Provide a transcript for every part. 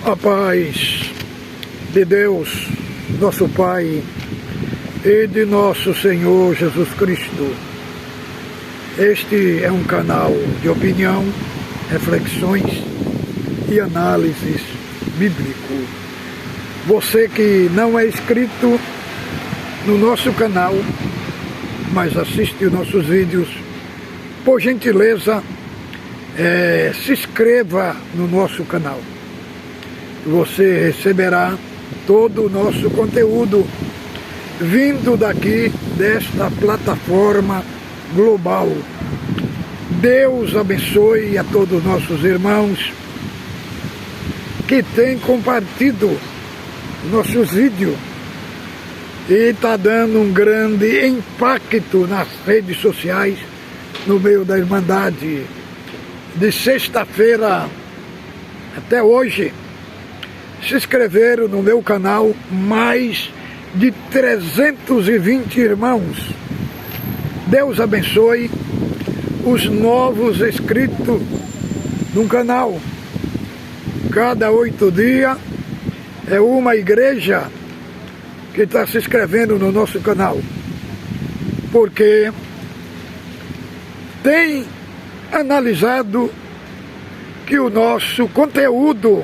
A paz de Deus, nosso Pai, e de nosso Senhor Jesus Cristo. Este é um canal de opinião, reflexões e análises bíblico. Você que não é inscrito no nosso canal, mas assiste os nossos vídeos, por gentileza, se inscreva no nosso canal. Você receberá todo o nosso conteúdo vindo daqui desta plataforma global. Deus abençoe a todos os nossos irmãos que têm compartilhado nossos vídeos e está dando um grande impacto nas redes sociais, no meio da Irmandade. De sexta-feira até hoje, se inscreveram no meu canal mais de 320 irmãos. Deus abençoe os novos inscritos no canal. Cada 8 dias é uma igreja que está se inscrevendo no nosso canal, porque tem analisado que o nosso conteúdo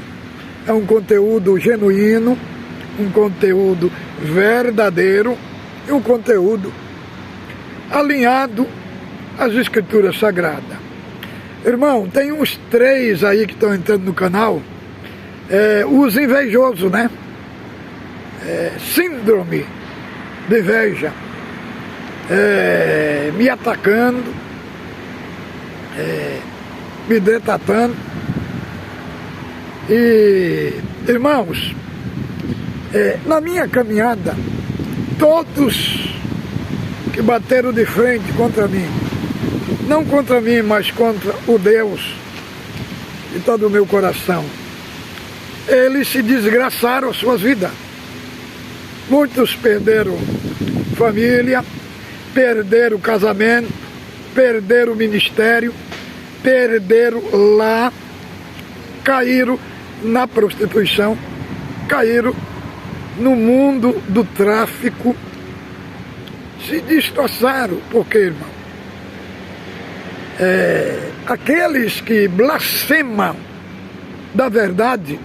é um conteúdo genuíno, um conteúdo verdadeiro e um conteúdo alinhado às Escrituras Sagradas. Irmão, tem uns 3 aí que estão entrando no canal, os invejosos, né? Síndrome de inveja, me atacando, me detratando. E, irmãos, na minha caminhada, todos que bateram de frente contra mim, não contra mim, mas contra o Deus que está no meu coração, eles se desgraçaram as suas vidas. Muitos perderam família, perderam casamento, perderam ministério, perderam lá, caíram na prostituição, caíram no mundo do tráfico, se destroçaram. Porque, irmão, aqueles que blasfemam da verdade,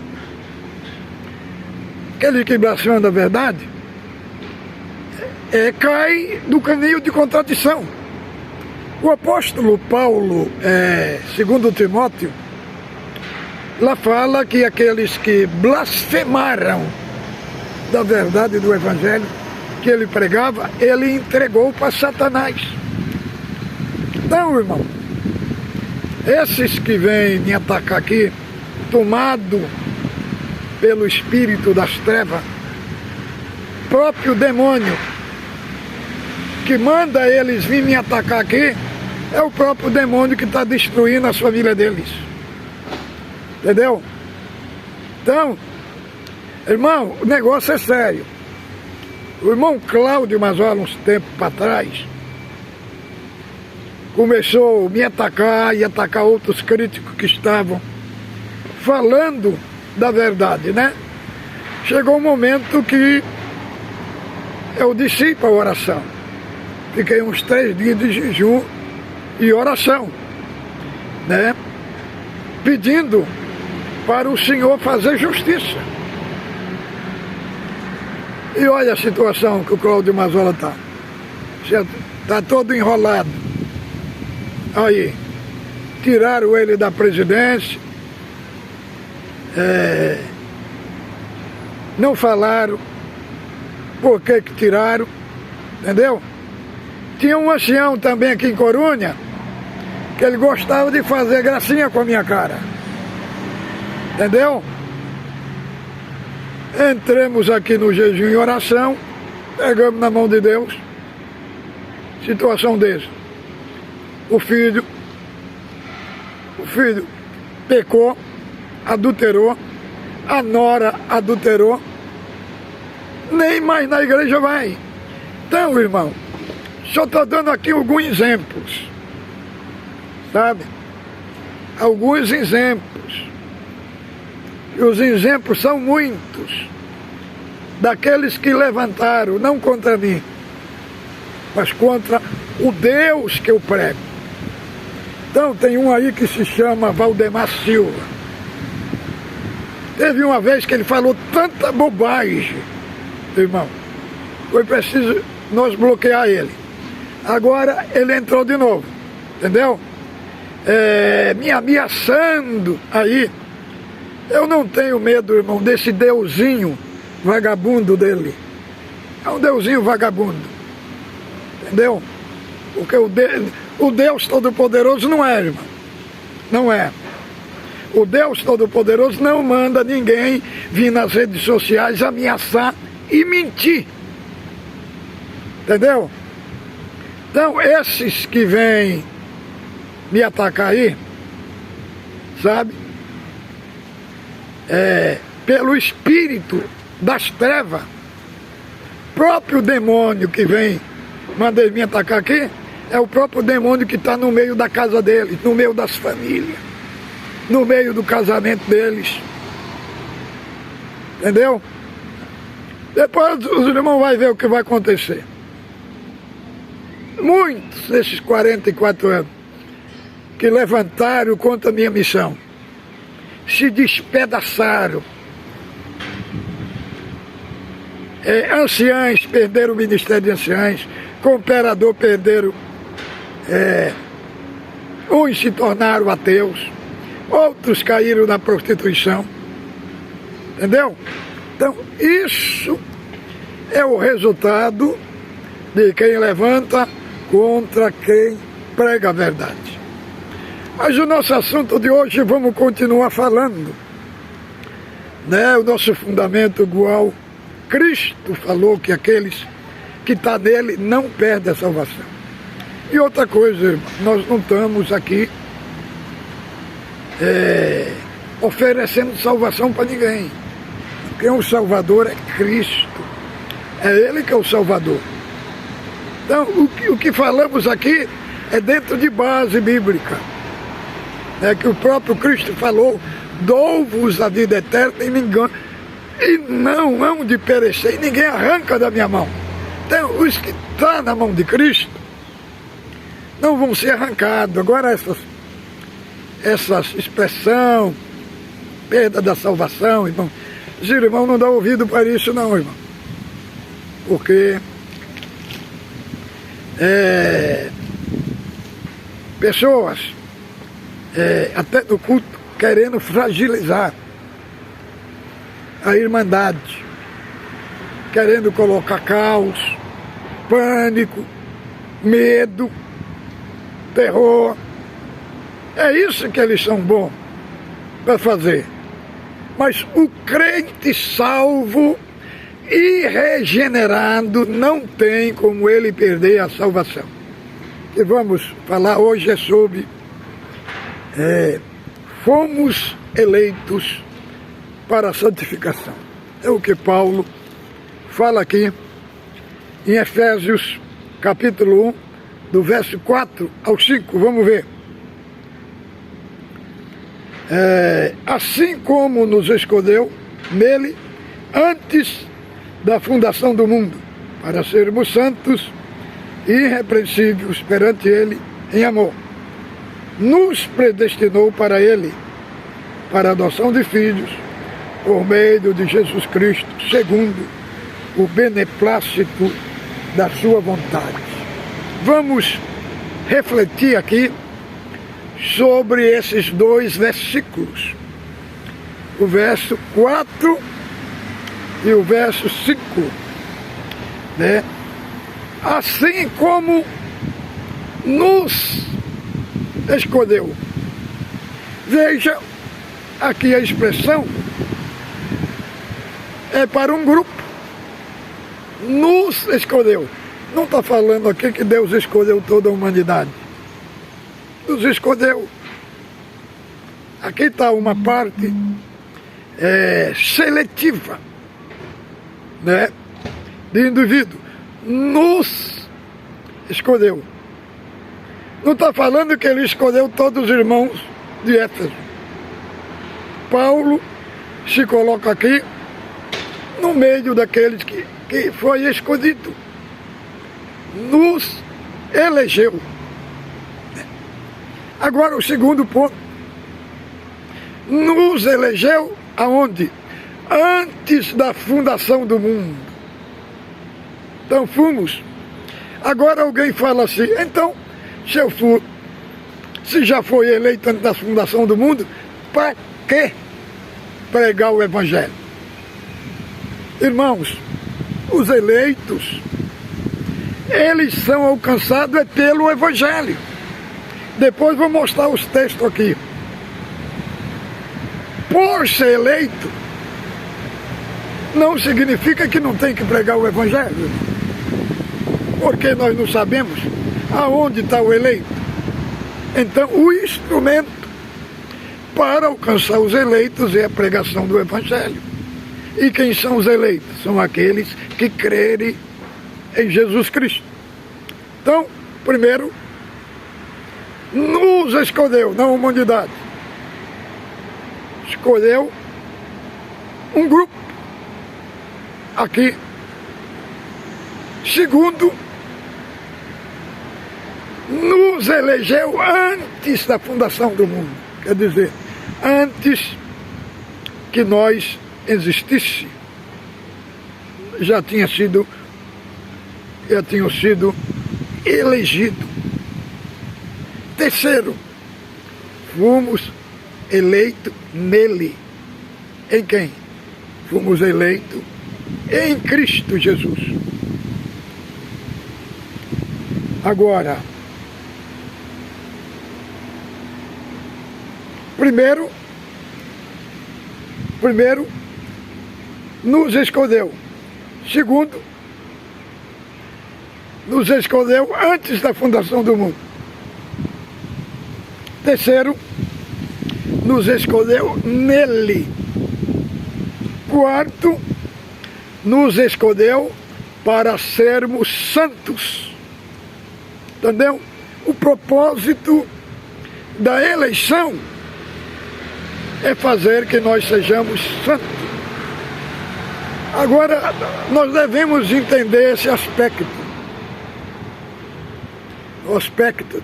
cai do caminho de contradição. O apóstolo Paulo, segundo Timóteo, lá fala que aqueles que blasfemaram da verdade do Evangelho que ele pregava, ele entregou para Satanás. Então, irmão, esses que vêm me atacar aqui, tomado pelo espírito das trevas, próprio demônio que manda eles vir me atacar aqui, é o próprio demônio que está destruindo as famílias deles. Entendeu? Então, irmão, o negócio é sério. O irmão Cláudio Mazola, uns tempos para trás, começou a me atacar e atacar outros críticos que estavam falando da verdade, né? Chegou um momento que eu desci para a oração. Fiquei uns 3 dias de jejum e oração, né? Pedindo para o Senhor fazer justiça. E olha a situação que o Cláudio Mazola está. Está todo enrolado. Aí, tiraram ele da presidência, não falaram por que tiraram, entendeu? Tinha um ancião também aqui em Corunha, que ele gostava de fazer gracinha com a minha cara. Entendeu? Entremos aqui no jejum e oração, pegamos na mão de Deus, situação dessa. O filho pecou, adulterou, a nora adulterou, nem mais na igreja vai. Então, irmão, só estou dando aqui alguns exemplos, sabe? Alguns exemplos. E os exemplos são muitos daqueles que levantaram, não contra mim, mas contra o Deus que eu prego. Então tem um aí que se chama Valdemar Silva. Teve uma vez que ele falou tanta bobagem, irmão, foi preciso nós bloquear ele. Agora ele entrou de novo, entendeu? Me ameaçando aí. Eu não tenho medo, irmão, desse deusinho vagabundo dele. É um deusinho vagabundo, entendeu? Porque o Deus Todo-Poderoso não é, irmão. Não é. O Deus Todo-Poderoso não manda ninguém vir nas redes sociais ameaçar e mentir. Entendeu? Então, esses que vêm me atacar aí, sabe? Pelo espírito das trevas, próprio demônio que vem mandar me atacar aqui, é o próprio demônio que está no meio da casa deles, no meio das famílias, no meio do casamento deles. Entendeu? Depois os irmãos vão ver o que vai acontecer. Muitos desses 44 anos que levantaram contra a minha missão, se despedaçaram. Anciães perderam o ministério de anciães, cooperador perderam, uns se tornaram ateus, outros caíram na prostituição, entendeu? Então isso é o resultado de quem levanta contra quem prega a verdade. Mas o nosso assunto de hoje, vamos continuar falando, né? O nosso fundamento igual. Cristo falou que aqueles que estão nele não perdem a salvação. E outra coisa, irmão, nós não estamos aqui oferecendo salvação para ninguém. Quem é o Salvador é Cristo. É Ele que é o Salvador. Então, o que falamos aqui é dentro de base bíblica. Que o próprio Cristo falou: dou-vos a vida eterna e não hão de perecer, e ninguém arranca da minha mão. Então, os que estão na mão de Cristo não vão ser arrancados. Agora, essas expressão, perda da salvação, irmão, os irmãos não dão ouvido para isso não, irmão. Porque pessoas, até no culto, querendo fragilizar a irmandade, querendo colocar caos, pânico, medo, terror. É isso que eles são bons para fazer. Mas o crente salvo e regenerado não tem como ele perder a salvação. E vamos falar hoje é sobre fomos eleitos para a santificação. É o que Paulo fala aqui em Efésios capítulo 1, do verso 4 ao 5, vamos ver. Assim como nos escolheu nele antes da fundação do mundo, para sermos santos e irrepreensíveis perante ele em amor, nos predestinou para ele, para a adoção de filhos, por meio de Jesus Cristo, segundo o beneplácito da sua vontade. Vamos refletir aqui sobre esses dois versículos, o verso 4 e o verso 5, né? Assim como nos escolheu. Veja, aqui a expressão é para um grupo. Nos escolheu. Não está falando aqui que Deus escolheu toda a humanidade. Nos escolheu. Aqui está uma parte seletiva, né, de indivíduo. Nos escolheu. Não está falando que ele escolheu todos os irmãos de Éfeso. Paulo se coloca aqui no meio daqueles que foi escolhido, nos elegeu. Agora o segundo ponto, nos elegeu aonde? Antes da fundação do mundo. Então fomos. Agora alguém fala assim, então, se já foi eleito antes da fundação do mundo, para que pregar o Evangelho? Irmãos, os eleitos, eles são alcançados pelo Evangelho. Depois vou mostrar os textos aqui. Por ser eleito, não significa que não tem que pregar o Evangelho, porque nós não sabemos aonde está o eleito. Então, o instrumento para alcançar os eleitos é a pregação do Evangelho. E quem são os eleitos? São aqueles que crerem em Jesus Cristo. Então, primeiro, nos escolheu, na humanidade. Escolheu um grupo aqui. Segundo, nos elegeu antes da fundação do mundo. Quer dizer, antes que nós existisse, já tinham sido elegidos. Terceiro, fomos eleitos nele. Em quem? Fomos eleitos em Cristo Jesus. Agora, primeiro, nos escolheu. Segundo, nos escolheu antes da fundação do mundo. Terceiro, nos escolheu nele. Quarto, nos escolheu para sermos santos. Entendeu? O propósito da eleição é fazer que nós sejamos santos. Agora, nós devemos entender esse aspecto.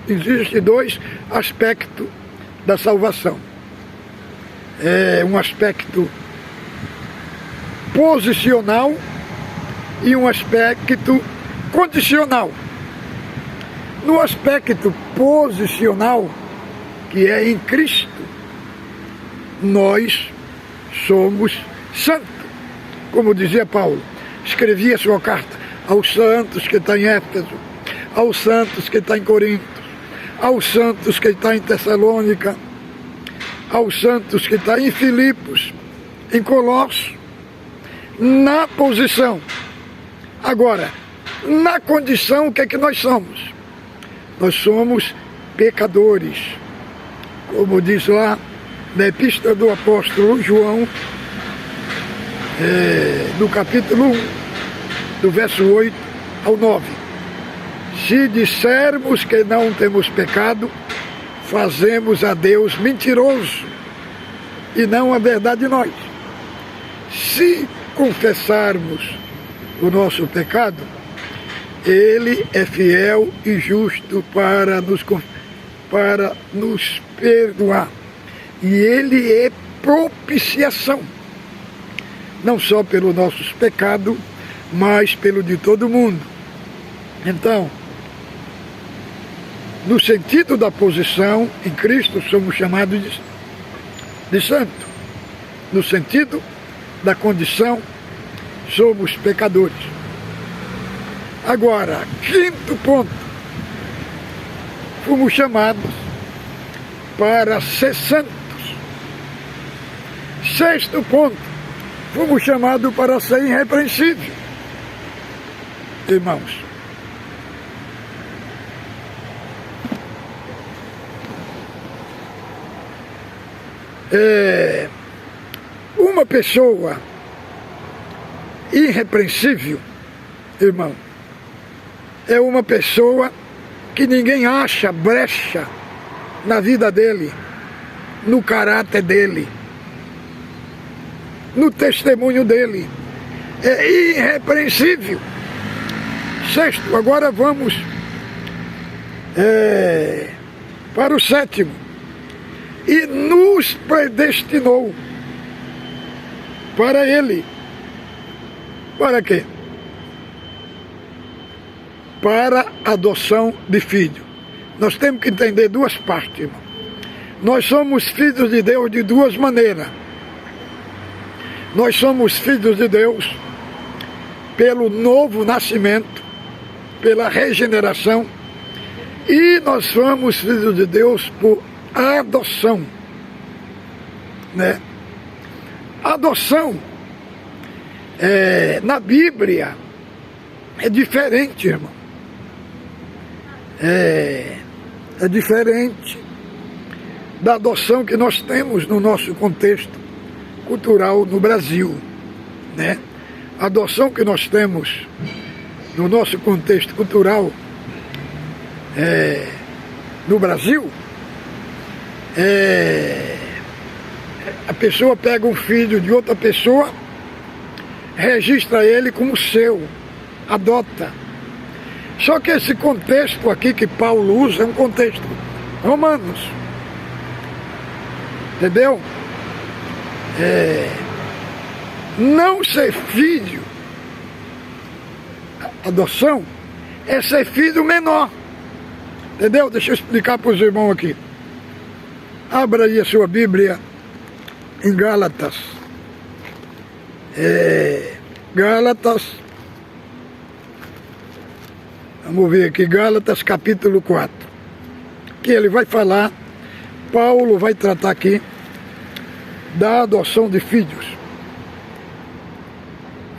Existem dois aspectos da salvação. É um aspecto posicional e um aspecto condicional. No aspecto posicional, que é em Cristo, nós somos santos. Como dizia Paulo, escrevia sua carta aos santos que estão em Éfeso, aos santos que estão em Corinto, aos santos que estão em Tessalônica, aos santos que estão em Filipos, em Colossos, na posição. Agora, na condição, o que é que nós somos? Nós somos pecadores. Como diz lá na epístola do apóstolo João, do capítulo 1, do verso 8 ao 9. Se dissermos que não temos pecado, fazemos a Deus mentiroso e não a verdade em nós. Se confessarmos o nosso pecado, Ele é fiel e justo para nos perdoar. E Ele é propiciação, não só pelos nossos pecados, mas pelo de todo mundo. Então, no sentido da posição, em Cristo somos chamados de santo. No sentido da condição, somos pecadores. Agora, quinto ponto, fomos chamados para ser santos. Sexto ponto, fomos chamados para ser irrepreensíveis. Irmãos, uma pessoa irrepreensível, irmão, é uma pessoa que ninguém acha brecha na vida dele, no caráter dele. no testemunho dele. É irrepreensível. Sexto, agora vamos para o sétimo. E nos predestinou para ele. Para quê? Para a adoção de filho. Nós temos que entender duas partes, irmão. Nós somos filhos de Deus de duas maneiras. Nós somos filhos de Deus pelo novo nascimento, pela regeneração, e nós somos filhos de Deus por adoção, né? Adoção na Bíblia é diferente, irmão. É diferente da adoção que nós temos no nosso contexto cultural no Brasil, né? A adoção que nós temos no nosso contexto cultural no Brasil a pessoa pega um filho de outra pessoa, registra ele como seu, adota. Só que esse contexto aqui que Paulo usa é um contexto romanos. Entendeu? Não ser filho, adoção, é ser filho menor. Entendeu? Deixa eu explicar para os irmãos aqui. Abra aí a sua Bíblia em Gálatas. Gálatas. Vamos ver aqui, Gálatas capítulo 4. Que ele vai falar, Paulo vai tratar aqui da adoção de filhos.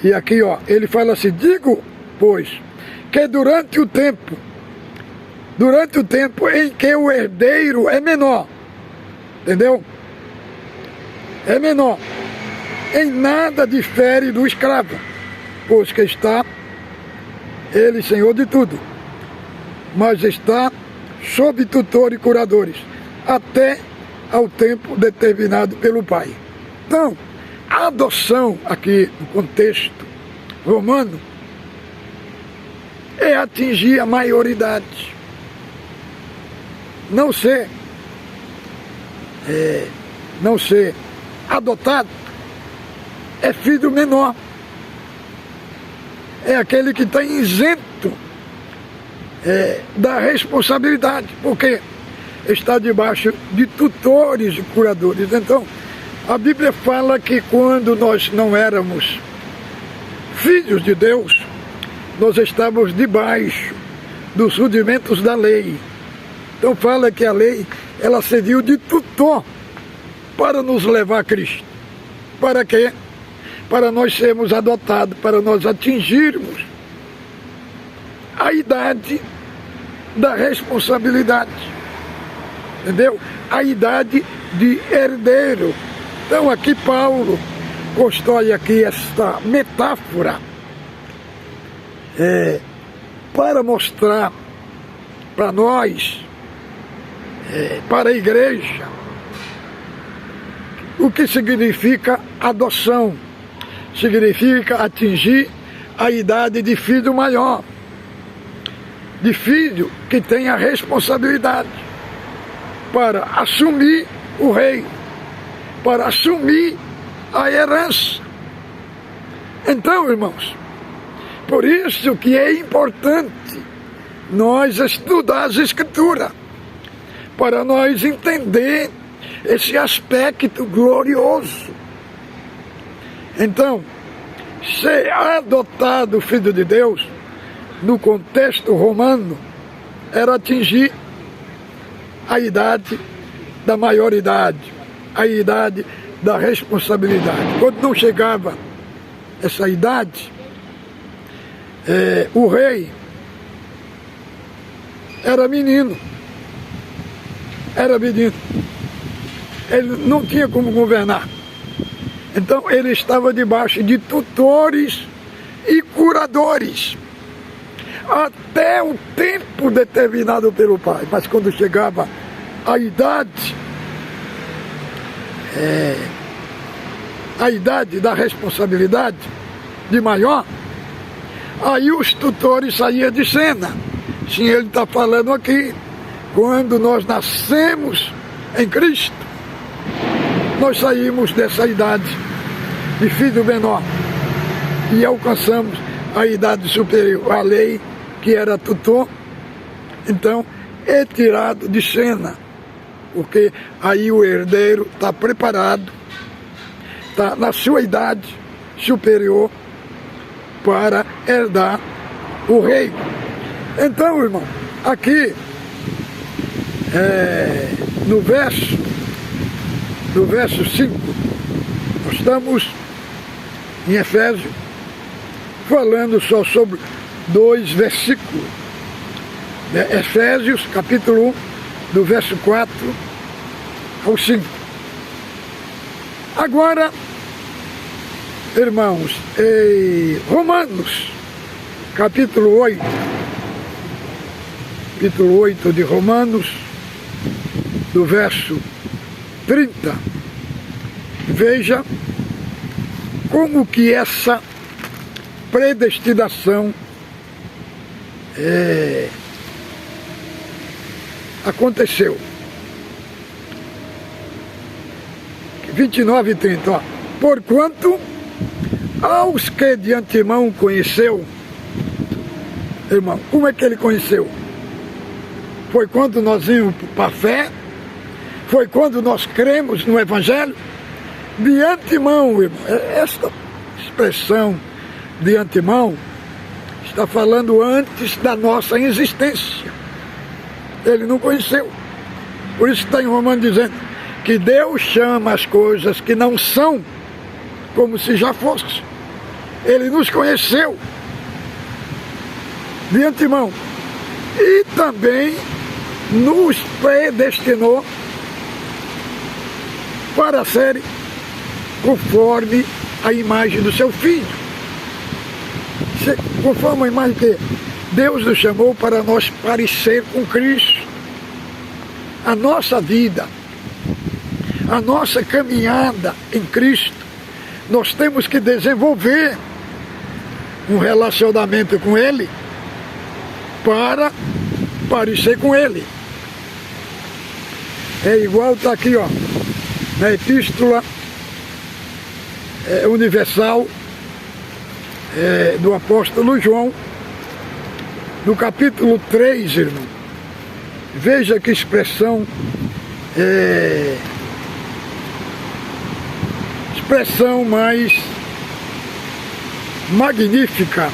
E aqui, ó, ele fala assim: digo, pois, que durante o tempo em que o herdeiro é menor, entendeu? É menor, em nada difere do escravo, pois que está ele senhor de tudo, mas está sob tutor e curadores, até ao tempo determinado pelo pai. Então, a adoção aqui no contexto romano é atingir a maioridade. Não ser adotado é filho menor. É aquele que está isento da responsabilidade, porque está debaixo de tutores e curadores. Então, a Bíblia fala que quando nós não éramos filhos de Deus, nós estávamos debaixo dos rudimentos da lei. Então fala que a lei, ela serviu de tutor para nos levar a Cristo. Para quê? Para nós sermos adotados, para nós atingirmos a idade da responsabilidade. Entendeu? A idade de herdeiro. Então aqui Paulo constrói aqui esta metáfora para mostrar para nós, para a igreja, o que significa adoção. Significa atingir a idade de filho maior, de filho que tem a responsabilidade para assumir o reino, para assumir a herança. Então, irmãos, por isso que é importante nós estudar as Escrituras, para nós entender esse aspecto glorioso. Então, ser adotado filho de Deus, no contexto romano, era atingir a idade da maioridade, a idade da responsabilidade. Quando não chegava essa idade, o rei era menino. Ele não tinha como governar. Então ele estava debaixo de tutores e curadores até o tempo determinado pelo pai. Mas quando chegava a idade da responsabilidade de maior, aí os tutores saíam de cena. Sim, ele está falando aqui, quando nós nascemos em Cristo, nós saímos dessa idade de filho menor e alcançamos a idade superior. A lei, que era tutor, então é tirado de cena, porque aí o herdeiro está preparado, está na sua idade superior para herdar o reino. Então, irmão, aqui no verso 5, nós estamos em Efésios, falando só sobre 2 versículos. Efésios, capítulo 1, do verso 4 ao 5. Agora, irmãos, em Romanos, capítulo 8 de Romanos, do verso 30, veja como que essa predestinação aconteceu. 29 e 30, ó. Porquanto aos que de antemão conheceu, irmão, como é que ele conheceu? Foi quando nós íamos para a fé? Foi quando nós cremos no Evangelho? De antemão, irmão, esta expressão de antemão está falando antes da nossa existência. Ele não conheceu. Por isso está em Romanos dizendo que Deus chama as coisas que não são como se já fosse. Ele nos conheceu de antemão e também nos predestinou para serem conforme a imagem do seu Filho. Conforme a imagem que Deus nos chamou para nós parecer com Cristo. A nossa vida, a nossa caminhada em Cristo, nós temos que desenvolver um relacionamento com Ele para parecer com Ele. É igual está aqui, ó, na Epístola Universal do apóstolo João, no capítulo 3, irmão. Veja que expressão mais magnífica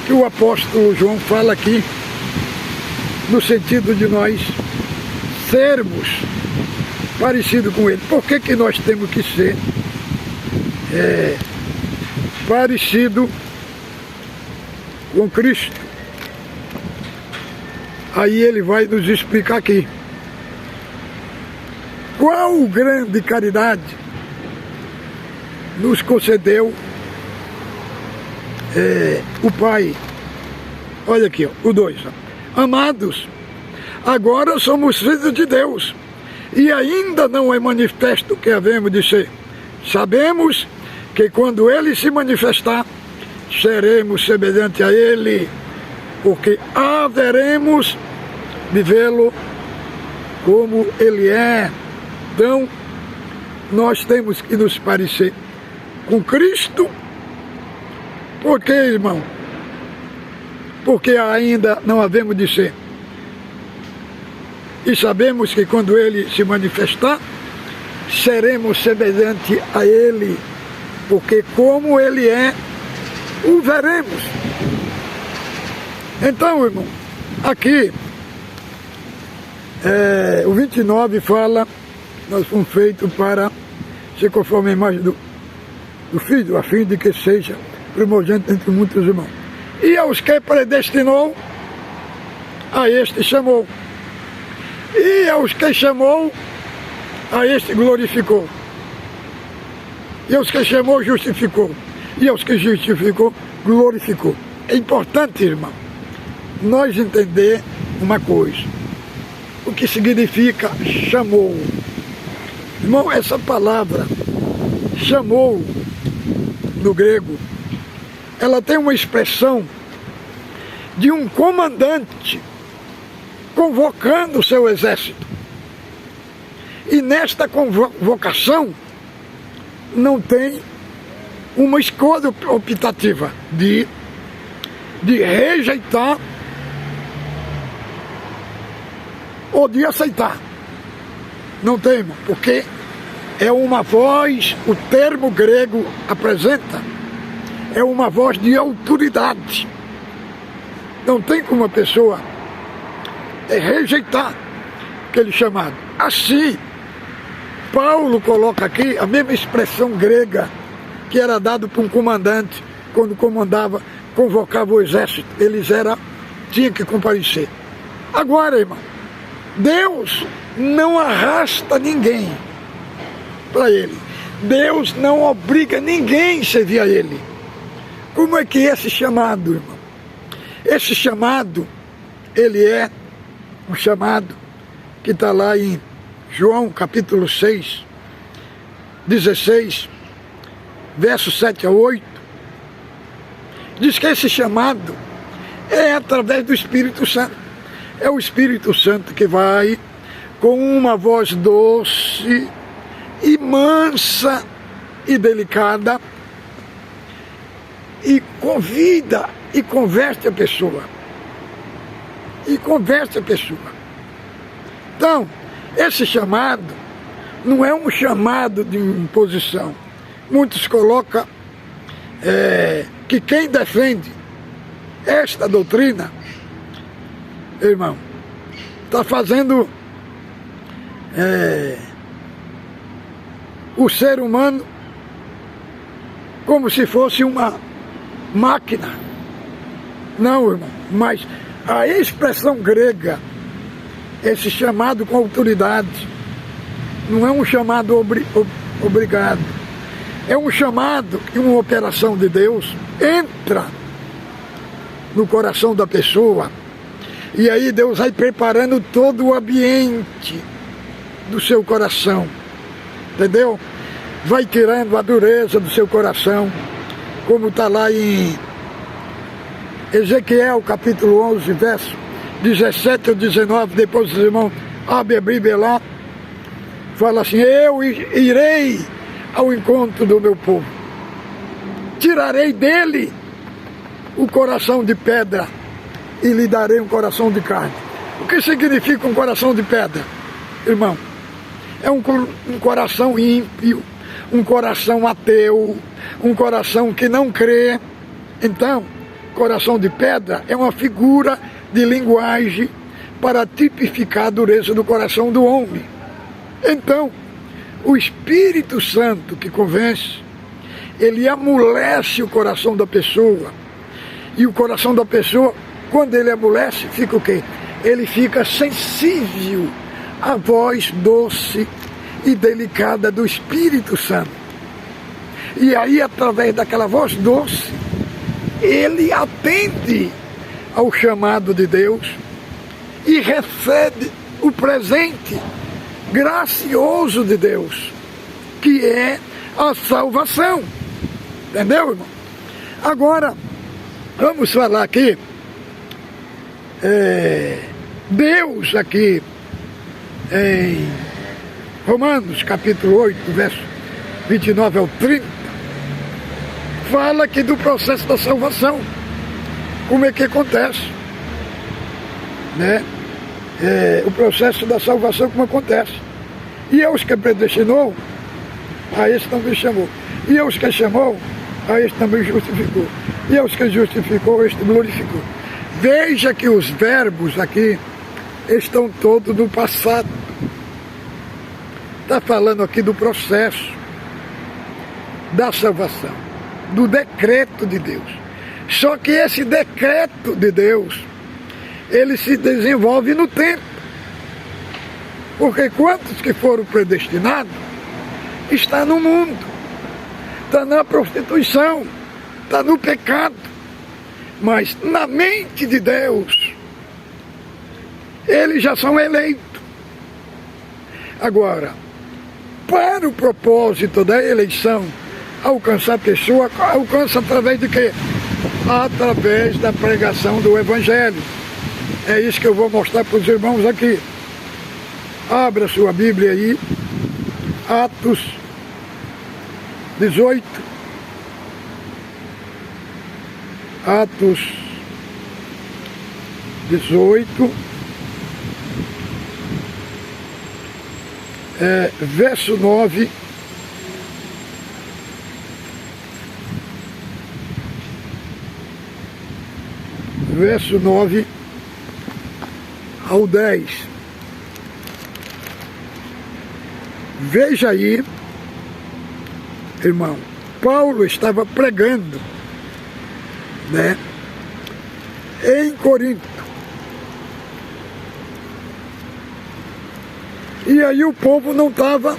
que o apóstolo João fala aqui, no sentido de nós sermos parecidos com ele. Por que nós temos que ser parecido com Cristo? Aí ele vai nos explicar aqui. Qual grande caridade nos concedeu o Pai? Olha aqui, ó, o 2. Amados, agora somos filhos de Deus, e ainda não é manifesto o que havemos de ser. Sabemos que quando Ele se manifestar, seremos semelhantes a Ele, porque haveremos de vê-lo como Ele é. Então, nós temos que nos parecer com Cristo. Por quê, irmão? Porque ainda não havemos de ser. E sabemos que quando Ele se manifestar, seremos semelhantes a Ele, porque como Ele é, o veremos. Então, irmão, aqui, o 29 fala, nós fomos feitos para ser conforme a imagem do Filho, a fim de que seja primogênito entre muitos irmãos. E aos que predestinou, a este chamou. E aos que chamou, a este glorificou. E aos que chamou, justificou. E aos que justificou, glorificou. É importante, irmão, nós entender uma coisa. O que significa chamou. Irmão, essa palavra chamou, no grego, ela tem uma expressão de um comandante convocando o seu exército. E nesta convocação não tem uma escolha optativa de rejeitar ou de aceitar. Não tem, irmão, porque é uma voz, o termo grego apresenta, é uma voz de autoridade. Não tem como a pessoa rejeitar aquele chamado. Assim, Paulo coloca aqui a mesma expressão grega que era dado por um comandante quando comandava, convocava o exército. Tinha que comparecer. Agora, irmão, Deus não arrasta ninguém para Ele. Deus não obriga ninguém a servir a Ele. Como é que é esse chamado, irmão? Esse chamado, ele é um chamado que está lá em João capítulo 6, 16, versos 7 a 8. Diz que esse chamado é através do Espírito Santo. É o Espírito Santo que vai com uma voz doce e mansa e delicada e convida e converte a pessoa. Então, esse chamado não é um chamado de imposição. Muitos colocam que quem defende esta doutrina, irmão, está fazendo o ser humano como se fosse uma máquina. Não, irmão, mas a expressão grega, esse chamado com autoridade, não é um chamado obrigado. É um chamado que uma operação de Deus entra no coração da pessoa. E aí Deus vai preparando todo o ambiente do seu coração. Entendeu? Vai tirando a dureza do seu coração. Como está lá em Ezequiel capítulo 11, verso 17 ou 19. Depois os irmãos abrem a Bíblia lá. Fala assim: eu irei ao encontro do meu povo. Tirarei dele o coração de pedra e lhe darei um coração de carne. O que significa um coração de pedra, irmão? É um coração ímpio, um coração ateu, um coração que não crê. Então, coração de pedra é uma figura de linguagem para tipificar a dureza do coração do homem. Então, o Espírito Santo que convence, ele amolece o coração da pessoa. E o coração da pessoa, quando ele amolece, fica o quê? Ele fica sensível à voz doce e delicada do Espírito Santo. E aí, através daquela voz doce, ele atende ao chamado de Deus e recebe o presente gracioso de Deus, que é a salvação. Entendeu, irmão? Agora, vamos falar aqui, Deus aqui, em Romanos capítulo 8, verso 29 ao 30, fala aqui do processo da salvação. Como é que acontece, né? O processo da salvação como acontece. E aos que predestinou, a esse também chamou. E aos que chamou, a esse também justificou. E aos que justificou, este glorificou. Veja que os verbos aqui estão todos no passado. Está falando aqui do processo da salvação, do decreto de Deus. Só que esse decreto de Deus, ele se desenvolve no tempo. Porque quantos que foram predestinados, está no mundo, está na prostituição, está no pecado. Mas na mente de Deus, eles já são eleitos. Agora, para o propósito da eleição, alcançar a pessoa, alcança através de quê? Através da pregação do Evangelho. É isso que eu vou mostrar para os irmãos aqui. Abra sua Bíblia aí, Atos 18. Atos 18, verso 9. Verso 9 ao 10. Veja aí, irmão, Paulo estava pregando, né, em Corinto. E aí o povo não estava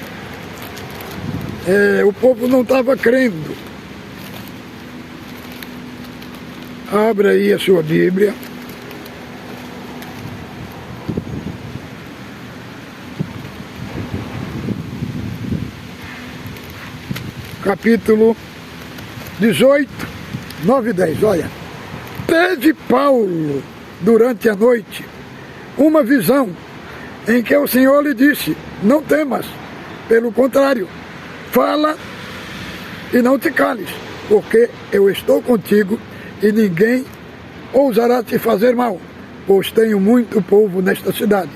crendo. Abra aí a sua Bíblia. Capítulo 18, 9 e 10. Olha, teve Paulo durante a noite uma visão em que o Senhor lhe disse: não temas, pelo contrário, fala e não te cales, porque eu estou contigo e ninguém ousará te fazer mal, pois tenho muito povo nesta cidade.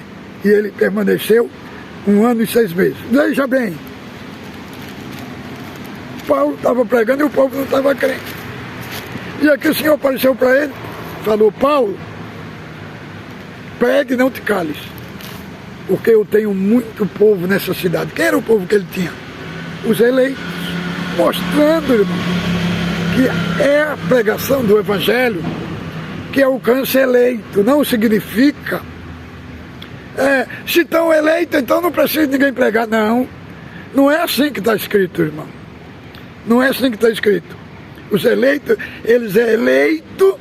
E ele permaneceu 1 ano e 6 meses. Veja bem, Paulo estava pregando e o povo não estava crendo. E aqui o Senhor apareceu para ele, falou: Paulo, pregue e não te cales, porque eu tenho muito povo nessa cidade. Quem era o povo que ele tinha? Os eleitos. Mostrando, irmão, que é a pregação do Evangelho que alcança eleito. Não significa se estão eleitos, então não precisa ninguém pregar. Não, não é assim que está escrito, irmão. Não é assim que está escrito. Os eleitos, eles é eleito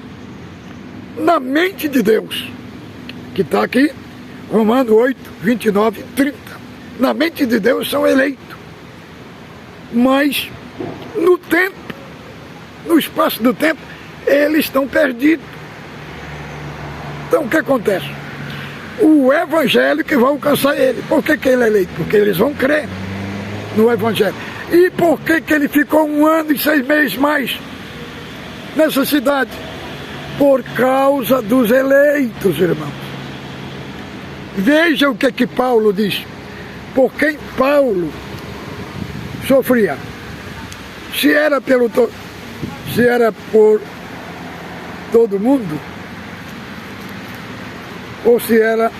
na mente de Deus, que está aqui, Romanos 8, 29 e 30. Na mente de Deus são eleitos. Mas no tempo, no espaço do tempo, eles estão perdidos. Então o que acontece? O Evangelho que vai alcançar ele. Por que ele é eleito? Porque eles vão crer no Evangelho. E por que ele ficou 1 ano e 6 meses mais nessa cidade? Por causa dos eleitos, irmãos. Veja o que Paulo diz. Por quem Paulo sofria. Se era por todo mundo, ou se era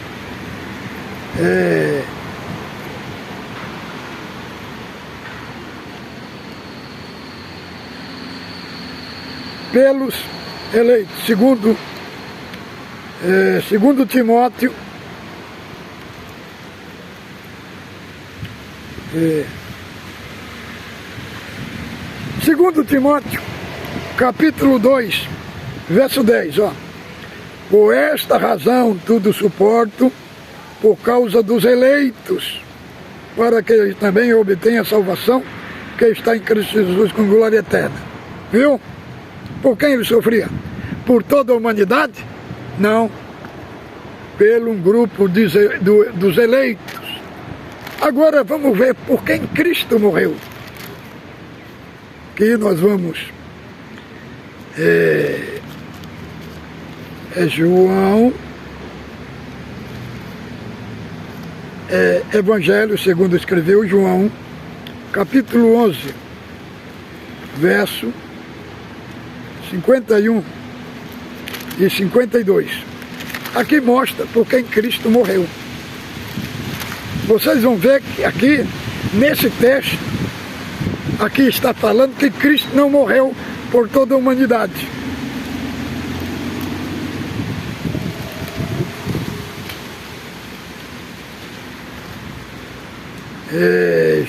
pelos eleitos, segundo Timóteo, segundo Timóteo, capítulo 2, verso 10, ó. Por esta razão tudo suporto, por causa dos eleitos, para que eles também obtenham a salvação que está em Cristo Jesus com glória eterna. Viu? Por quem ele sofria? Por toda a humanidade? Não. Pelo um grupo dos eleitos. Agora vamos ver por quem Cristo morreu. Que nós vamos... João... Evangelho segundo escreveu João, capítulo 11, verso 51 e 52. Aqui mostra por quem Cristo morreu. Vocês vão ver que aqui, nesse texto, aqui está falando que Cristo não morreu por toda a humanidade.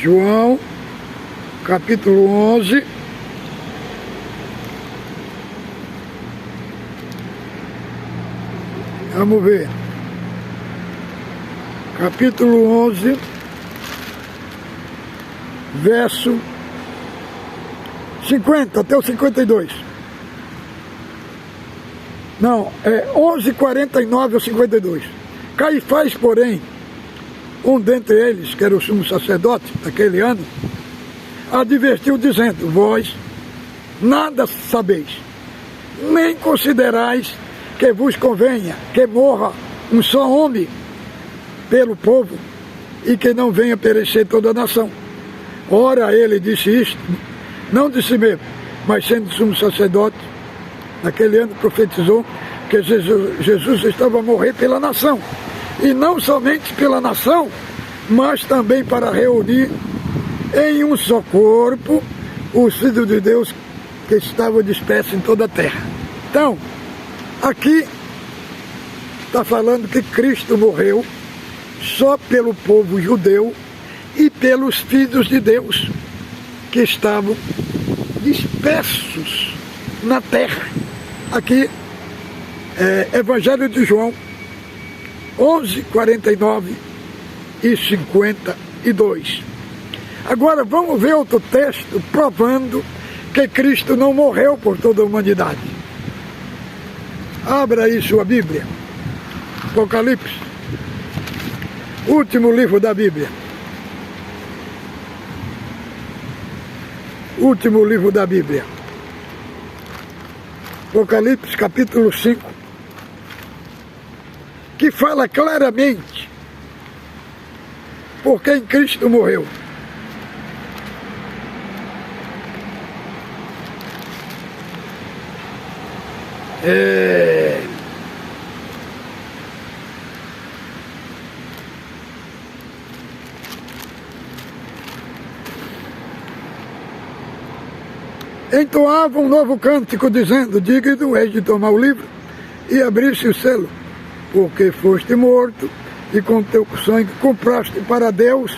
João, capítulo 11, vamos ver, capítulo 11, verso 50 até o 52. Não, é 11:49 ao 52. Caifás, porém, um dentre eles, que era o sumo sacerdote daquele ano, advertiu dizendo: vós nada sabeis, nem considerais que vos convenha que morra um só homem pelo povo, e que não venha perecer toda a nação. Ora, ele disse isto, não de si mesmo, mas sendo sumo sacerdote, naquele ano profetizou que Jesus estava a morrer pela nação, e não somente pela nação, mas também para reunir em um só corpo os filhos de Deus que estavam dispersos em toda a terra. Então, aqui está falando que Cristo morreu só pelo povo judeu e pelos filhos de Deus que estavam dispersos na terra. Aqui é Evangelho de João 11:49 e 52. Agora vamos ver outro texto provando que Cristo não morreu por toda a humanidade. Abra aí sua Bíblia, Apocalipse, último livro da Bíblia. Último livro da Bíblia. Apocalipse capítulo 5, que fala claramente por quem Cristo morreu. Entoava um novo cântico dizendo: digno és de tomar o livro e abrir-se o selo, porque foste morto e com teu sangue compraste para Deus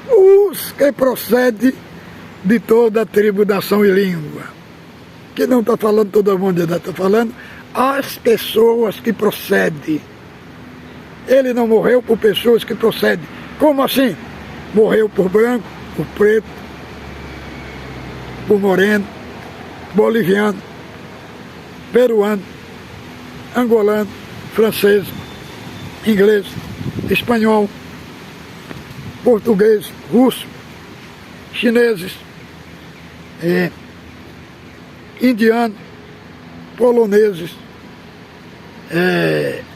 os que procedem de toda a tribo, nação e língua. Que não está falando toda a humanidade, está falando as pessoas que procedem. Ele não morreu por pessoas que procedem. Como assim? Morreu por branco, por preto, por moreno, boliviano, peruano, angolano, francês, inglês, espanhol, português, russo, chineses, indiano, poloneses,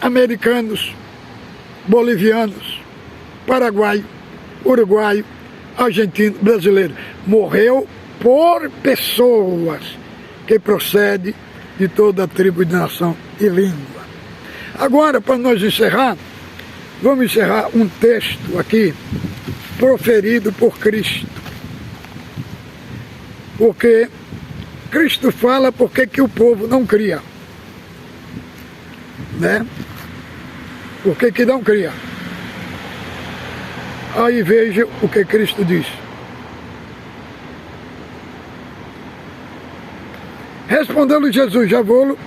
americanos, bolivianos, paraguaio, uruguaio, argentino, brasileiro. Morreu por pessoas que procedem de toda a tribo, de nação e língua. Agora, para nós encerrar, vamos encerrar um texto aqui proferido por Cristo. Porque Cristo fala porque que o povo não cria, né? Por que não cria? Aí veja o que Cristo diz. Respondeu-lhe Jesus: já vou-lo,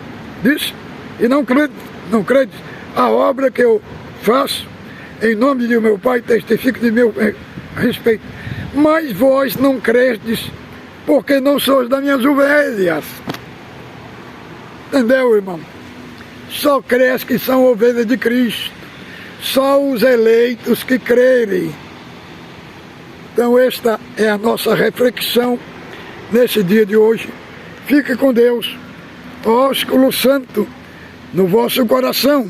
disse, e não credes a obra que eu faço em nome de meu Pai, testifico de meu respeito. Mas vós não credes, porque não sois das minhas ovelhas. Entendeu, irmão? Só crês que são ovelhas de Cristo. Só os eleitos que crerem. Então esta é a nossa reflexão nesse dia de hoje. Fique com Deus, ósculo santo, no vosso coração.